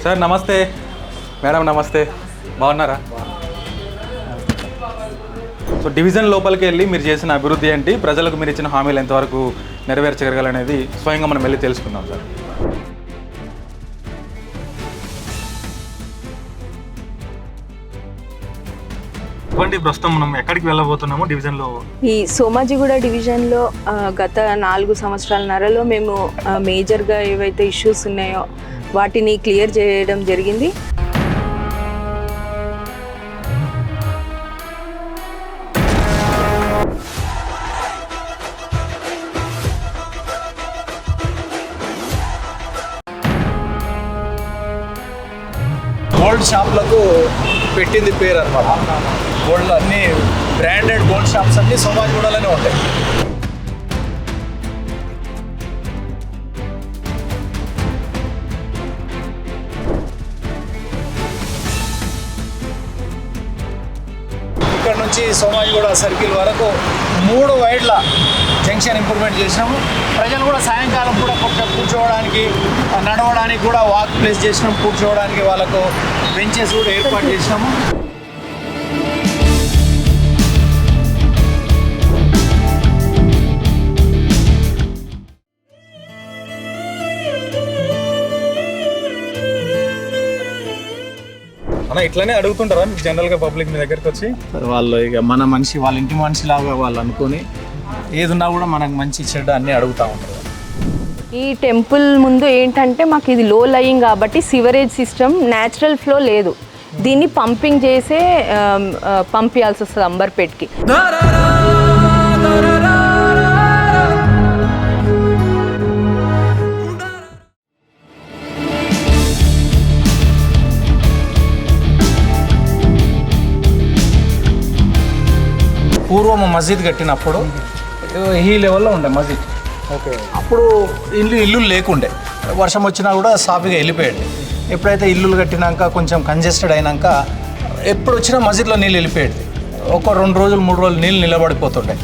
Sir నమస్తే, madam నమస్తే, బాగున్నారా? సో డివిజన్ లోపలికి వెళ్ళి మీరు చేసిన అభివృద్ధి ఏంటి, ప్రజలకు మీరు ఇచ్చిన హామీలు ఎంతవరకు నెరవేర్చగలగాలనేది స్వయంగా మనం వెళ్ళి తెలుసుకుందాం సార్. ఇవ్వండి, ప్రస్తుతం మనం ఎక్కడికి వెళ్ళబోతున్నాము డివిజన్లో? ఈ సోమాజిగూడ డివిజన్లో గత 4 సంవత్సరాలన్నరలో మేము మేజర్గా ఏవైతే ఇష్యూస్ ఉన్నాయో వాటిని క్లియర్ చేయడం జరిగింది. గోల్డ్ షాప్లకు పెట్టింది పేరు అనమాట. గోల్డ్ అన్ని బ్రాండెడ్ గోల్డ్ షాప్స్ అన్నీ సోమాజిగూడలోనే ఉంటాయి. ఇక్కడ నుంచి సోమాజిగూడ సర్కిల్ వరకు 3 వైడ్ల జంక్షన్ ఇంప్రూవ్మెంట్ చేసినాము. ప్రజలు కూడా సాయంకాలం కూడా కూర్చోవడానికి, నడవడానికి కూడా వాక్ ప్లేస్ చేసినాము. కూర్చోవడానికి వాళ్ళకు బెంచెస్ కూడా ఏర్పాటు చేసినాము. అన్న ఇట్లానే అడుగుతుంటారా మీకు జనరల్గా పబ్లిక్ మీ దగ్గరికి వచ్చి? వాళ్ళు ఇక మన మనిషి, వాళ్ళ ఇంటి మనిషిలాగా వాళ్ళు అనుకొని ఏదున్నా కూడా మనకు మంచి చెడ్డ అన్నీ అడుగుతూ ఉంటారు. ఈ టెంపుల్ ముందు ఏంటంటే మాకు ఇది లో లయింగ్ కాబట్టి సివరేజ్ సిస్టమ్ న్యాచురల్ ఫ్లో లేదు. దీన్ని పంపింగ్ చేసే పంపించాల్సి వస్తుంది అంబర్పేట్కి. పూర్వం మస్జిద్ కట్టినప్పుడు ఈ లెవెల్లో ఉండే మస్జిద్. ఓకే. అప్పుడు ఇల్లు లేకుండే, వర్షం వచ్చినా కూడా సాఫీగా వెళ్ళిపోయాడు. ఎప్పుడైతే ఇల్లులు కట్టినాక కొంచెం కంజెస్టెడ్ అయినాక ఎప్పుడు వచ్చినా మస్జిద్లో నీళ్ళు వెళ్ళిపోయాడు. ఒక 2 రోజులు 3 రోజులు నీళ్ళు నిలబడిపోతుండే.